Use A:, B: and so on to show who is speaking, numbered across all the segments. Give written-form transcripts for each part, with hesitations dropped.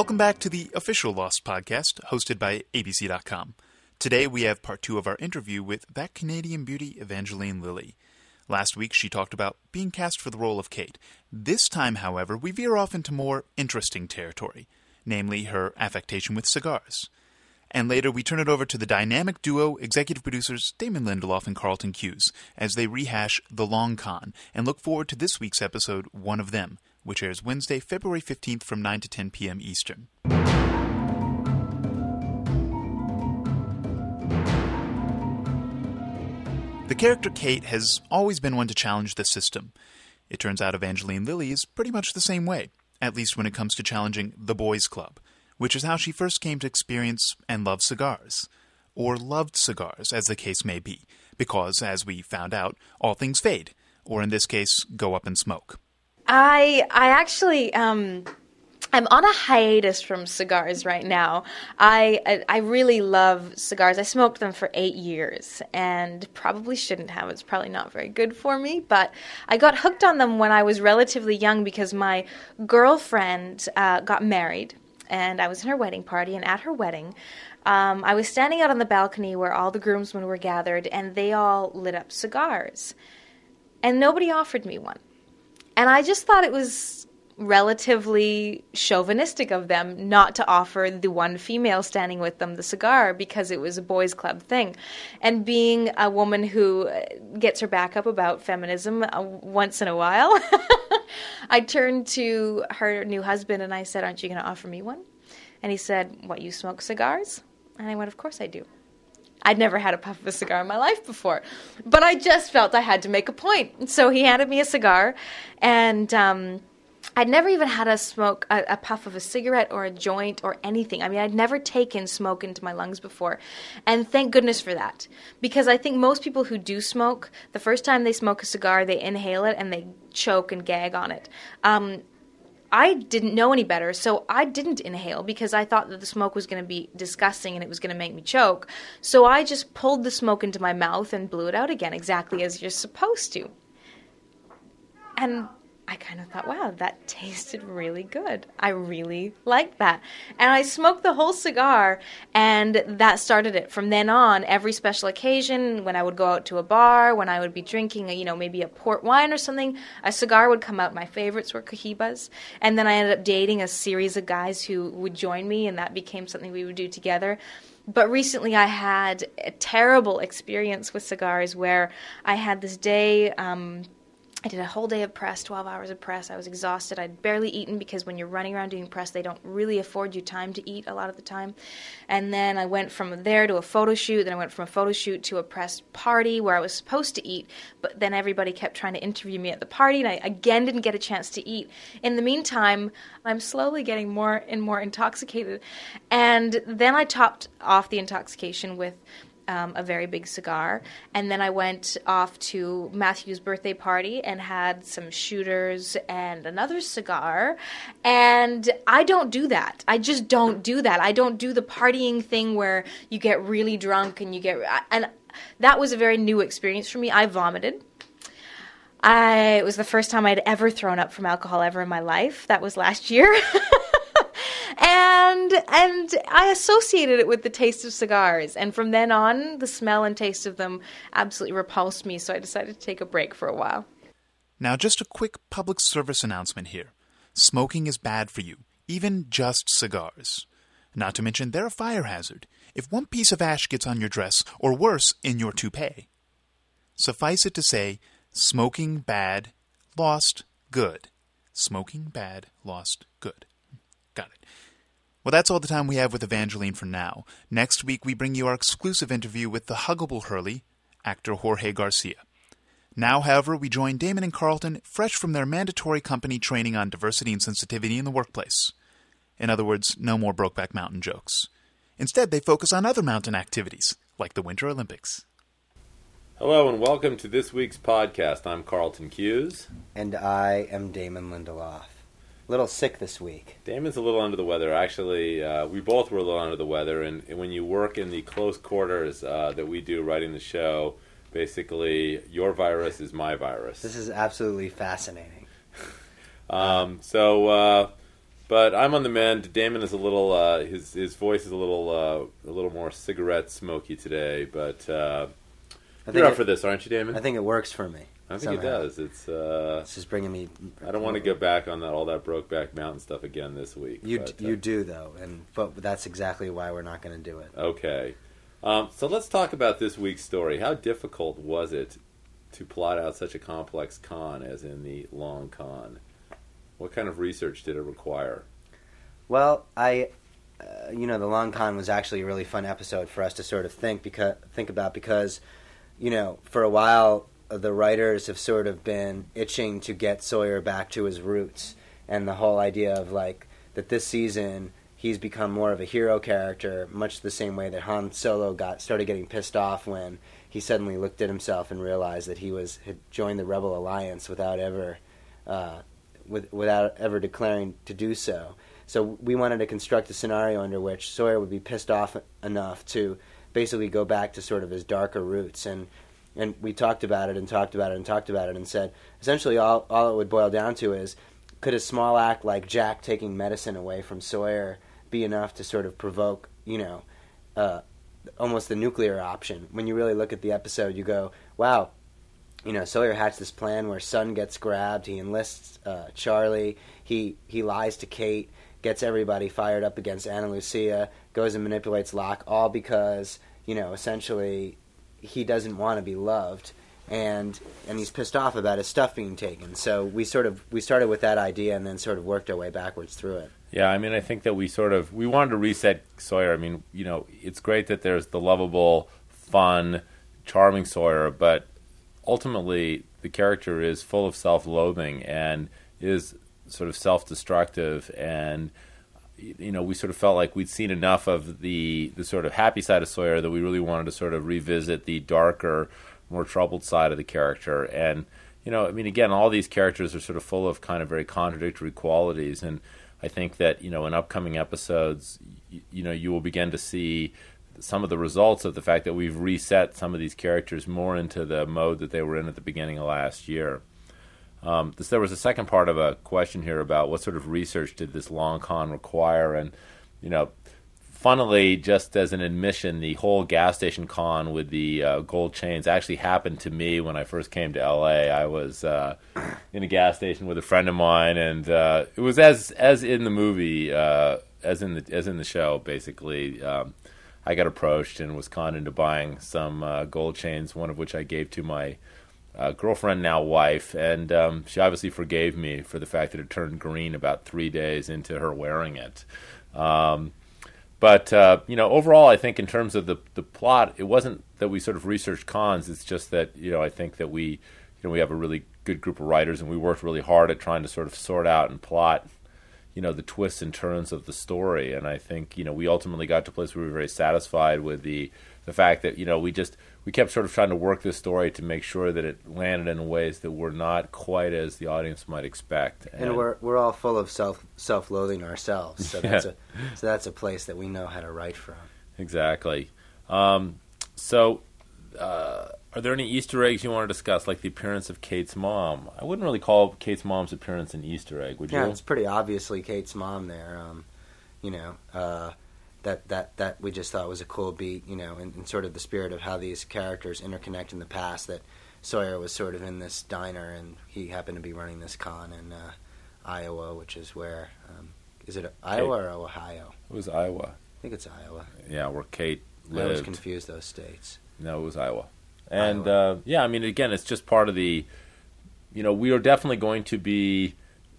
A: Welcome back to the official Lost podcast, hosted by ABC.com. Today we have part 2 of our interview with that Canadian beauty, Evangeline Lilly. Last week she talked about being cast for the role of Kate. This time, however, we veer off into more interesting territory, namely her affectation with cigars. And later we turn it over to the dynamic duo executive producers Damon Lindelof and Carlton Hughes as they rehash The Long Con and look forward to this week's episode, One of Them, which airs Wednesday, February 15th from 9 to 10 p.m. Eastern. The character Kate has always been one to challenge the system. It turns out Evangeline Lilly is pretty much the same way, at least when it comes to challenging the boys' club, which is how she first came to experience and love cigars. Or loved cigars, as the case may be, because, as we found out, all things fade, or in this case, go up in smoke.
B: I actually, I'm on a hiatus from cigars right now. I really love cigars. I smoked them for 8 years and probably shouldn't have. It's probably not very good for me, but I got hooked on them when I was relatively young because my girlfriend got married and I was in her wedding party, and at her wedding, I was standing out on the balcony where all the groomsmen were gathered and they all lit up cigars and nobody offered me one. And I just thought it was relatively chauvinistic of them not to offer the one female standing with them the cigar because it was a boys' club thing. And being a woman who gets her back up about feminism once in a while, I turned to her new husband and I said, "Aren't you going to offer me one?" And he said, "What, you smoke cigars?" And I went, "Of course I do." I'd never had a puff of a cigar in my life before, but I just felt I had to make a point. So he handed me a cigar, and I'd never even had a puff of a cigarette or a joint or anything. I mean, I'd never taken smoke into my lungs before, and thank goodness for that, because I think most people who do smoke, the first time they smoke a cigar, they inhale it and they choke and gag on it. I didn't know any better, so I didn't inhale because I thought that the smoke was going to be disgusting and it was going to make me choke. So I just pulled the smoke into my mouth and blew it out again, exactly as you're supposed to. And I kind of thought, wow, that tasted really good. I really liked that. And I smoked the whole cigar, and that started it. From then on, every special occasion, when I would go out to a bar, when I would be drinking, maybe a port wine or something, a cigar would come out. My favorites were Cohibas. And then I ended up dating a series of guys who would join me, and that became something we would do together. But recently I had a terrible experience with cigars where I had this day... I did a whole day of press, 12 hours of press. I was exhausted. I'd barely eaten because when you're running around doing press, they don't really afford you time to eat a lot of the time. And then I went from there to a photo shoot. Then I went from a photo shoot to a press party where I was supposed to eat. But then everybody kept trying to interview me at the party, and I again didn't get a chance to eat. In the meantime, I'm slowly getting more and more intoxicated. And then I topped off the intoxication with a very big cigar, and then I went off to Matthew's birthday party and had some shooters and another cigar, and I don't do that. I just don't do that. I don't do the partying thing where you get really drunk and and that was a very new experience for me. I vomited. It was the first time I'd ever thrown up from alcohol ever in my life. That was last year. And I associated it with the taste of cigars. And from then on, the smell and taste of them absolutely repulsed me, so I decided to take a break for a while.
A: Now, just a quick public service announcement here. Smoking is bad for you, even just cigars. Not to mention, they're a fire hazard. If one piece of ash gets on your dress, or worse, in your toupee. Suffice it to say, smoking bad, lost good. Smoking bad, lost good. Got it. Well, that's all the time we have with Evangeline for now. Next week, we bring you our exclusive interview with the huggable Hurley, actor Jorge Garcia. Now, however, we join Damon and Carlton fresh from their mandatory company training on diversity and sensitivity in the workplace. In other words, no more Brokeback Mountain jokes. Instead, they focus on other mountain activities, like the Winter Olympics.
C: Hello and welcome to this week's podcast. I'm Carlton Hughes.
D: And I am Damon Lindelof. A little sick this week.
C: Damon's a little under the weather. Actually, we both were a little under the weather, and when you work in the close quarters that we do writing the show, basically your virus is my virus.
D: This is absolutely fascinating.
C: But I'm on the mend. Damon is a little his voice is a little more cigarette smoky today. But you're up for this, aren't you, Damon?
D: I think it works for me.
C: I think it does. It's
D: just bringing me.
C: I don't want to go back on all that Brokeback Mountain stuff again this week.
D: You do though, but that's exactly why we're not going to do it.
C: Okay, so let's talk about this week's story. How difficult was it to plot out such a complex con as in the Long Con? What kind of research did it require?
D: Well, the Long Con was actually a really fun episode for us to sort of think about because, for a while the writers have sort of been itching to get Sawyer back to his roots, and the whole idea of that this season he's become more of a hero character, much the same way that Han Solo started getting pissed off when he suddenly looked at himself and realized that he had joined the Rebel Alliance without ever declaring to do so. So we wanted to construct a scenario under which Sawyer would be pissed off enough to basically go back to sort of his darker roots, and we talked about it and talked about it and talked about it and said essentially all it would boil down to is, could a small act like Jack taking medicine away from Sawyer be enough to sort of provoke almost the nuclear option? When you really look at the episode, you go, wow, Sawyer hatched this plan where Sun gets grabbed, he enlists Charlie, he lies to Kate, gets everybody fired up against Ana Lucia, goes and manipulates Locke, all because, essentially he doesn't want to be loved, and he's pissed off about his stuff being taken. So we started with that idea and then sort of worked our way backwards through it.
C: Yeah, I mean, I think that we wanted to reset Sawyer. I mean, it's great that there's the lovable, fun, charming Sawyer, but ultimately the character is full of self-loathing and is sort of self-destructive, and we sort of felt like we'd seen enough of the sort of happy side of Sawyer that we really wanted to sort of revisit the darker, more troubled side of the character. And I mean, again, all these characters are sort of full of kind of very contradictory qualities, and I think that in upcoming episodes you will begin to see some of the results of the fact that we've reset some of these characters more into the mode that they were in at the beginning of last year. There was a second part of a question here about what sort of research did this Long Con require, and funnily, just as an admission, the whole gas station con with the gold chains actually happened to me when I first came to LA. I was in a gas station with a friend of mine, and it was as in the movie, as in the show, basically. I got approached and was conned into buying some gold chains, one of which I gave to my girlfriend, now wife, and she obviously forgave me for the fact that it turned green about 3 days into her wearing it. But overall, I think in terms of the plot, it wasn't that we sort of researched cons. It's just that I think that we have a really good group of writers, and we worked really hard at trying to sort of sort out and plot the twists and turns of the story. And I think we ultimately got to a place where we were very satisfied with the fact that we kept sort of trying to work this story to make sure that it landed in ways that were not quite as the audience might expect.
D: And we're all full of self-loathing ourselves, so that's a place that we know how to write from.
C: Exactly. Are there any Easter eggs you want to discuss, like the appearance of Kate's mom? I wouldn't really call Kate's mom's appearance an Easter egg, would you?
D: Yeah, it's pretty obviously Kate's mom there. That we just thought was a cool beat, in sort of the spirit of how these characters interconnect in the past, that Sawyer was sort of in this diner and he happened to be running this con in Iowa, which is where, is it Iowa or Ohio?
C: It was Iowa.
D: I think it's Iowa.
C: Yeah, where Kate lived.
D: I always confuse those states.
C: No, it was Iowa. And, I mean, again, it's just part of the, we are definitely going to be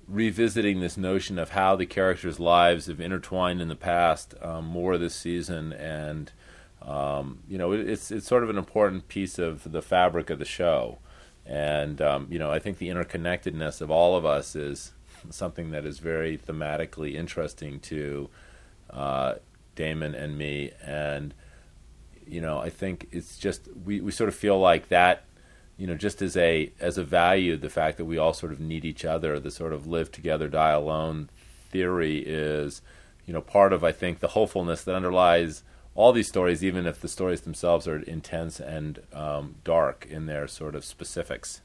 C: revisiting this notion of how the characters' lives have intertwined in the past more this season, and it's sort of an important piece of the fabric of the show, and I think the interconnectedness of all of us is something that is very thematically interesting to Damon and me, and I think it's just we sort of feel like that. Just as a value, the fact that we all sort of need each other, the sort of live together, die alone theory is, part of, I think, the hopefulness that underlies all these stories, even if the stories themselves are intense and dark in their sort of specifics.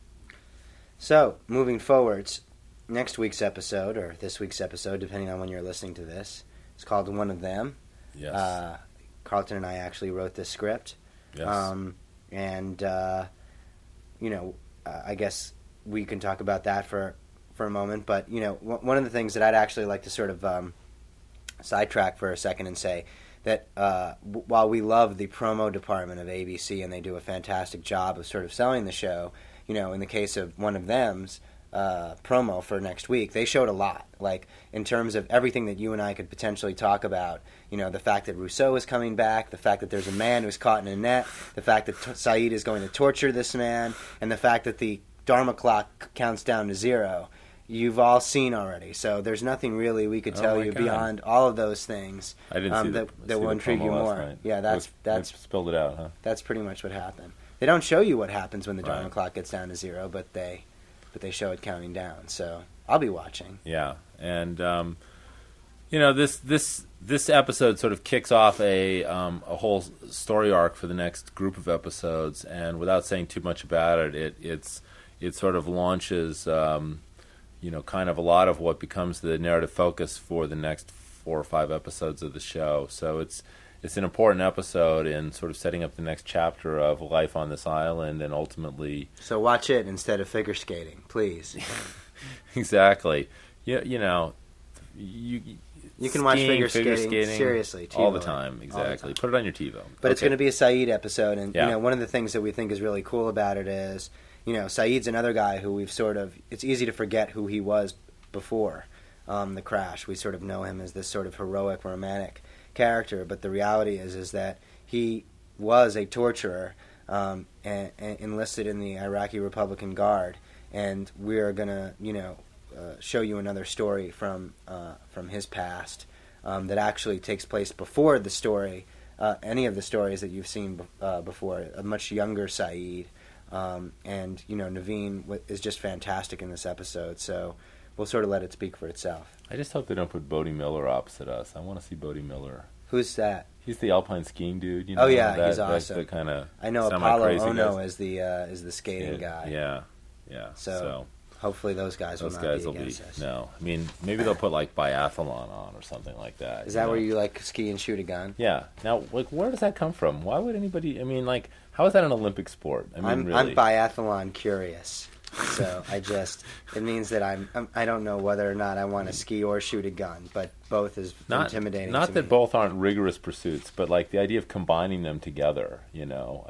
D: So, moving forwards, next week's episode, or this week's episode, depending on when you're listening to this, is called One of Them.
C: Yes.
D: Carlton and I actually wrote this script.
C: Yes.
D: I guess we can talk about that for a moment. But, one of the things that I'd actually like to sort of sidetrack for a second and say that while we love the promo department of ABC and they do a fantastic job of sort of selling the show, in the case of One of Them's promo for next week, they showed a lot, like in terms of everything that you and I could potentially talk about. The fact that Rousseau is coming back, the fact that there's a man who's caught in a net, the fact that Saeed is going to torture this man, and the fact that the Dharma clock counts down to 0. You've all seen already, so there's nothing really we could tell you beyond all of those things.
C: I didn't see
D: that will intrigue you more.
C: Night.
D: Yeah, that's
C: spilled it out, huh?
D: That's pretty much what happened. They don't show you what happens when the Dharma clock gets down to 0, but they show it counting down. So I'll be watching.
C: Yeah, and this episode sort of kicks off a whole story arc for the next group of episodes, and without saying too much about it, it sort of launches kind of a lot of what becomes the narrative focus for the next 4 or 5 episodes of the show. So it's an important episode in sort of setting up the next chapter of life on this island, and ultimately.
D: So watch it instead of figure skating, please.
C: Exactly. You
D: can watch figure skating seriously
C: all the time. Exactly. Put it on your TiVo.
D: But it's going to be a Saeed episode, and one of the things that we think is really cool about it is, Saeed's another guy who we've sort of. It's easy to forget who he was before the crash. We sort of know him as this sort of heroic, romantic character, but the reality is that he was a torturer and enlisted in the Iraqi Republican Guard, and we are going to show you another story from his past that actually takes place before the story, any of the stories that you've seen before. A much younger Saeed, and Naveen is just fantastic in this episode. So we'll sort of let it speak for itself.
C: I just hope they don't put Bodie Miller opposite us. I want to see Bodie Miller.
D: Who's that?
C: He's the alpine skiing dude.
D: Oh yeah, he's awesome.
C: The kind of
D: I know Apollo Ono is the skating guy.
C: Yeah.
D: So hopefully those guys will not be against us.
C: No, I mean maybe they'll put like biathlon on or something like that.
D: Is that where you like ski and shoot a gun?
C: Yeah. Now, like, where does that come from? Why would anybody? I mean, like, how is that an Olympic sport? I mean,
D: I'm biathlon curious. So it means that I don't know whether or not I want to ski or shoot a gun, but both is intimidating.
C: Not
D: to
C: that
D: me.
C: both aren't rigorous pursuits, but like the idea of combining them together. I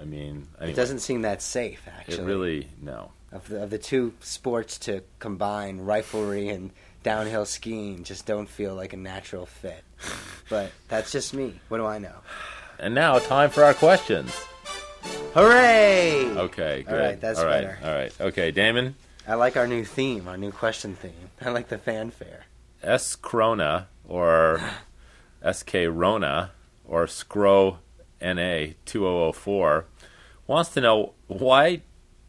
C: mean, anyway,
D: it doesn't seem that safe. Actually,
C: it really no.
D: Of the two sports to combine, riflery and downhill skiing just don't feel like a natural fit. But that's just me. What do I know?
C: And now, time for our questions.
D: Hooray!
C: Okay, good.
D: All right, that's better.
C: All right. Okay, Damon?
D: I like our new theme, our new question theme. I like the fanfare.
C: S. Corona, or S.K. Rona, or Scro N.A. 2004, wants to know why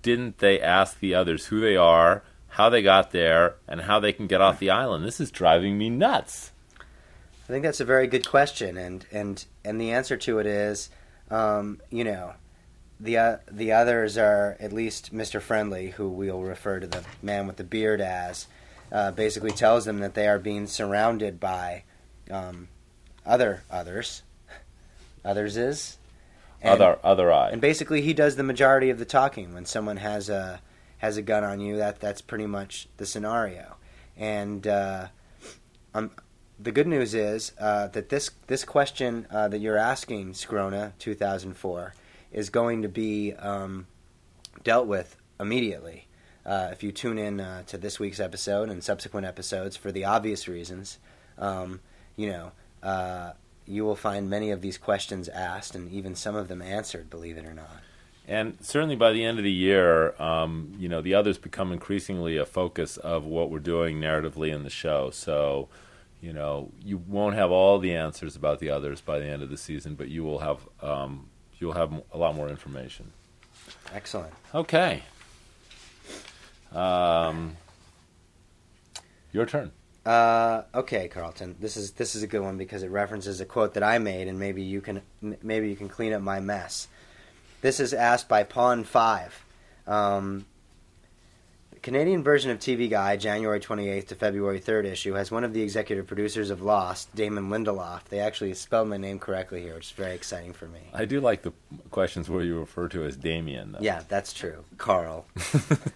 C: didn't they ask the others who they are, how they got there, and how they can get off the island? This is driving me nuts.
D: I think that's a very good question, and the answer to it is, the others are, at least Mr. Friendly, who we'll refer to the man with the beard as, basically tells them that they are being surrounded by others.
C: Other eye.
D: And basically he does the majority of the talking. When someone has a gun on you, that's pretty much the scenario. And the good news is that this question that you're asking, Scrona 2004, is going to be dealt with immediately. If you tune in to this week's episode and subsequent episodes, for the obvious reasons, you will find many of these questions asked and even some of them answered, believe it or not.
C: And certainly by the end of the year, the others become increasingly a focus of what we're doing narratively in the show. So, you won't have all the answers about the others by the end of the season, but you will have a lot more information.
D: Excellent.
C: Okay. Your turn.
D: Okay, Carlton. This is a good one because it references a quote that I made, and maybe you can clean up my mess. This is asked by Pawn 5. Can Canadian version of TV Guide, January 28th to February 3rd issue, has one of the executive producers of Lost, Damon Lindelof. They actually spelled my name correctly here, which is very exciting for me.
C: I do like the questions where you refer to as Damien, though.
D: Yeah, that's true. Carl.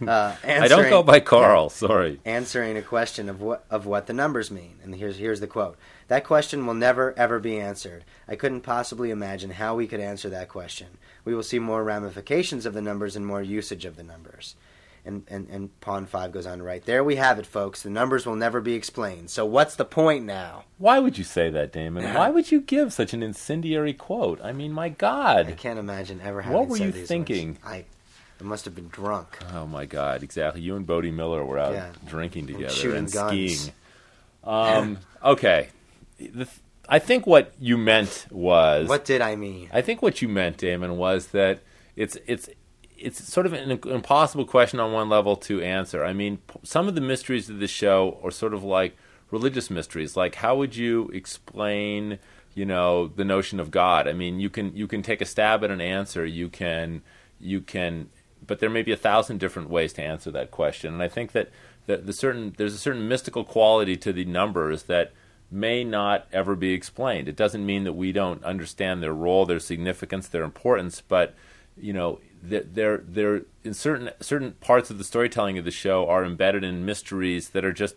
C: I don't go by Carl, sorry.
D: Answering a question of what the numbers mean. And here's the quote. That question will never, ever be answered. I couldn't possibly imagine how we could answer that question. We will see more ramifications of the numbers and more usage of the numbers. And Pawn 5 goes on to write, there we have it, folks. The numbers will never be explained. So what's the point now?
C: Why would you say that, Damon? Why would you give such an incendiary quote? I mean, my God.
D: I can't imagine ever having
C: What were
D: said
C: you
D: these
C: thinking?
D: words. I must have been drunk.
C: Oh, my God, exactly. You and Bodie Miller were out drinking together and
D: guns.
C: skiing. Okay. I think what you meant was...
D: What did I mean?
C: I think what you meant, Damon, was that it's sort of an impossible question on one level to answer. I mean, some of the mysteries of the show are sort of like religious mysteries. Like, how would you explain, the notion of God? I mean, you can take a stab at an answer. You can, but there may be 1,000 different ways to answer that question. And I think that there's a certain mystical quality to the numbers that may not ever be explained. It doesn't mean that we don't understand their role, their significance, their importance, but they're in certain parts of the storytelling of the show are embedded in mysteries that are just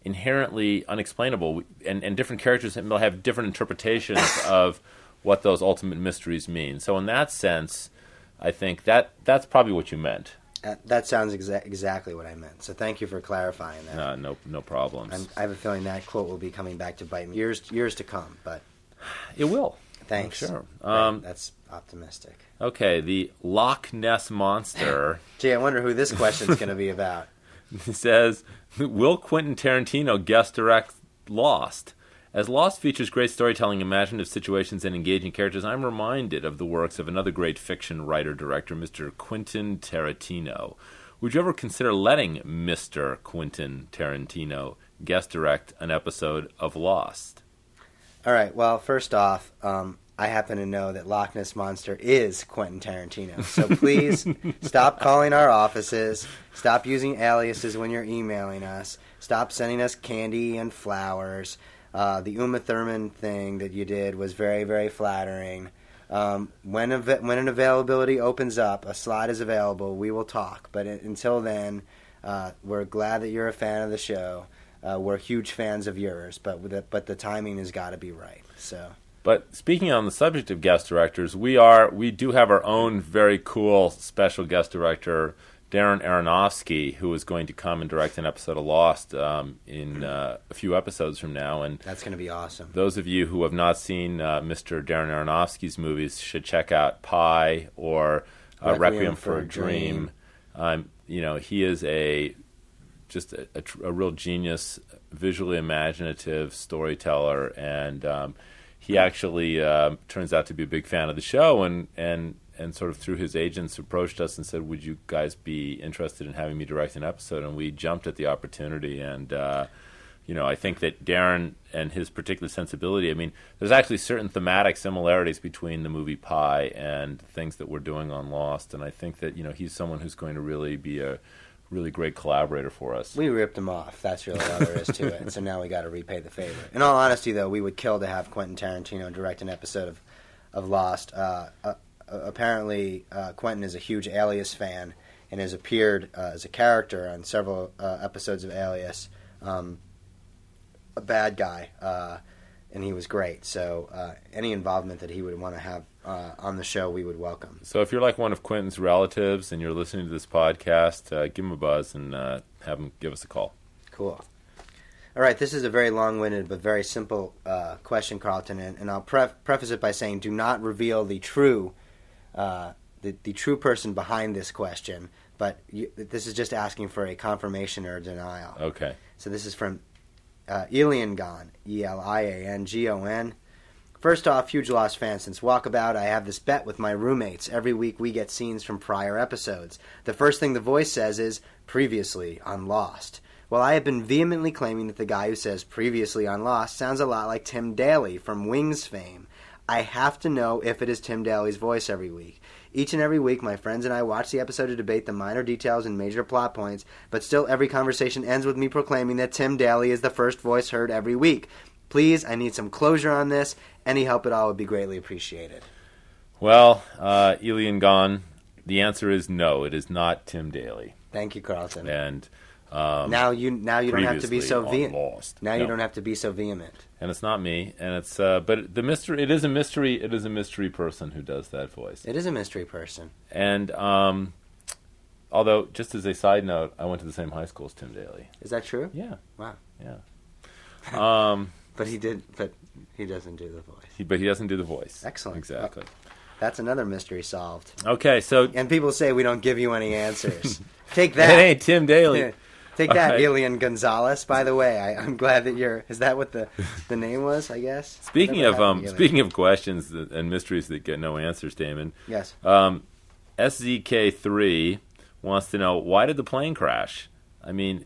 C: inherently unexplainable, and different characters will have different interpretations of what those ultimate mysteries mean. So in that sense, I think that's probably what you meant.
D: That sounds exactly what I meant. So thank you for clarifying that.
C: No problems.
D: I have a feeling that quote will be coming back to bite me years to come, but
C: it will.
D: Thanks.
C: I'm sure.
D: That's optimistic.
C: Okay, the Loch Ness Monster.
D: Gee, I wonder who this question's going to be about.
C: It says, will Quentin Tarantino guest direct Lost? As Lost features great storytelling, imaginative situations, and engaging characters, I'm reminded of the works of another great fiction writer-director, Mr. Quentin Tarantino. Would you ever consider letting Mr. Quentin Tarantino guest direct an episode of Lost?
D: All right, well, first off, I happen to know that Loch Ness Monster is Quentin Tarantino. So please stop calling our offices. Stop using aliases when you're emailing us. Stop sending us candy and flowers. The Uma Thurman thing that you did was very, very flattering. When an availability opens up, a slot is available, we will talk. But until then, we're glad that you're a fan of the show. We're huge fans of yours, but the timing has got to be right. So.
C: But speaking on the subject of guest directors, we do have our own very cool special guest director, Darren Aronofsky, who is going to come and direct an episode of Lost in a few episodes from now. And
D: that's going to be awesome.
C: Those of you who have not seen Mr. Darren Aronofsky's movies should check out Pi or Requiem for a Dream. He is just a real genius, visually imaginative storyteller, and he actually turns out to be a big fan of the show, and sort of through his agents approached us and said, would you guys be interested in having me direct an episode? And we jumped at the opportunity, and I think that Darren and his particular sensibility, I mean, there's actually certain thematic similarities between the movie Pi and things that we're doing on Lost, and I think that he's someone who's going to really be a really great collaborator for us.
D: We ripped him off. That's really all there is to it. So now we got to repay the favor. In all honesty, though, we would kill to have Quentin Tarantino direct an episode of Lost. Apparently, Quentin is a huge Alias fan and has appeared as a character on several episodes of Alias. A bad guy, and he was great. So any involvement that he would want to have on the show, we would welcome.
C: So if you're like one of Quentin's relatives and you're listening to this podcast, give him a buzz and have him give us a call.
D: Cool. All right, this is a very long-winded but very simple question, Carlton, and I'll preface it by saying do not reveal the true true person behind this question, but this is just asking for a confirmation or denial.
C: Okay.
D: So this is from Eliangon, Eliangon. First off, huge Lost fan. Since Walkabout, I have this bet with my roommates. Every week we get scenes from prior episodes. The first thing the voice says is, previously on Lost. Well, I have been vehemently claiming that the guy who says previously on Lost sounds a lot like Tim Daly from Wings fame. I have to know if it is Tim Daly's voice every week. Each and every week, my friends and I watch the episode to debate the minor details and major plot points, but still every conversation ends with me proclaiming that Tim Daly is the first voice heard every week. Please, I need some closure on this. Any help at all would be greatly appreciated.
C: Well, Elian Gone, the answer is no. It is not Tim Daly.
D: Thank you, Carlton.
C: And
D: now you don't have to be so vehement. Now you don't have to be so vehement.
C: And it's not me. And it's but the mystery. It is a mystery. It is a mystery person who does that voice.
D: It is a mystery person.
C: And although, just as a side note, I went to the same high school as Tim Daly.
D: Is that true?
C: Yeah.
D: Wow.
C: Yeah.
D: But he doesn't do the voice.
C: But he doesn't do the voice.
D: Excellent.
C: Exactly.
D: That's another mystery solved.
C: Okay, so
D: and people say we don't give you any answers. Take that.
C: It ain't Tim Daly.
D: Take that, right. Elian Gonzalez. By the way, I'm glad that is that what the name was? I guess.
C: Speaking of questions and mysteries that get no answers, Damon.
D: Yes.
C: SZK3 wants to know, why did the plane crash? I mean,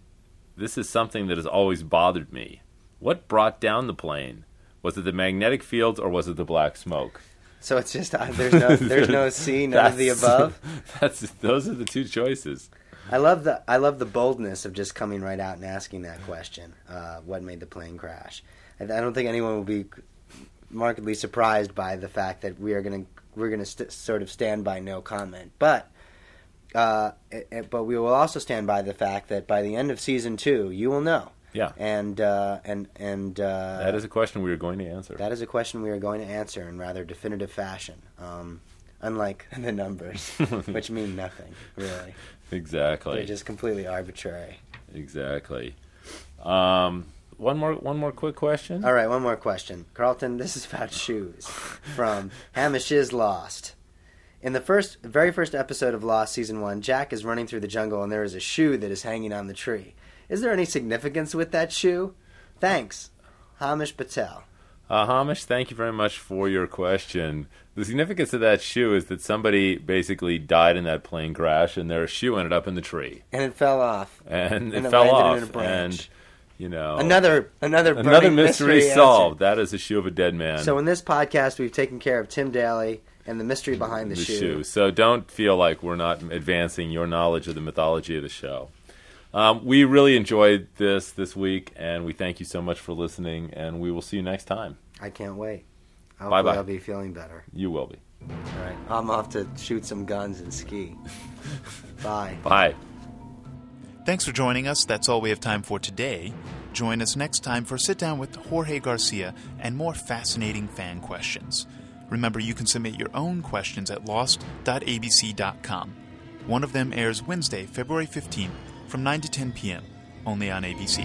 C: this is something that has always bothered me. What brought down the plane? Was it the magnetic fields or was it the black smoke?
D: So it's just there's no C, none of the above.
C: Those are the two choices.
D: I love the boldness of just coming right out and asking that question. What made the plane crash? I don't think anyone will be markedly surprised by the fact that we're gonna sort of stand by no comment, but we will also stand by the fact that by the end of season 2, you will know.
C: Yeah.
D: And
C: that is a question we are going to answer.
D: That is a question we are going to answer in rather definitive fashion. Unlike the numbers, which mean nothing, really.
C: Exactly.
D: They're just completely arbitrary.
C: Exactly. One more quick question.
D: All right, one more question. Carlton, this is about shoes from Hamish is Lost. In the very first episode of Lost Season 1, Jack is running through the jungle and there is a shoe that is hanging on the tree. Is there any significance with that shoe? Thanks. Hamish Patel.
C: Hamish, thank you very much for your question. The significance of that shoe is that somebody basically died in that plane crash, and their shoe ended up in the tree.
D: And it fell off.
C: And it fell off.
D: In a branch.
C: And,
D: another
C: mystery solved. That is the shoe of a dead man.
D: So in this podcast, we've taken care of Tim Daly and the mystery behind the shoe.
C: So don't feel like we're not advancing your knowledge of the mythology of the show. We really enjoyed this week, and we thank you so much for listening, and we will see you next time.
D: I can't wait.
C: Bye-bye.
D: I'll be feeling better.
C: You will be.
D: All right. I'm off to shoot some guns and ski. Bye.
C: Bye.
A: Thanks for joining us. That's all we have time for today. Join us next time for Sit Down with Jorge Garcia and more fascinating fan questions. Remember, you can submit your own questions at lost.abc.com. One of them airs Wednesday, February 15th from 9 to 10 p.m., only on ABC.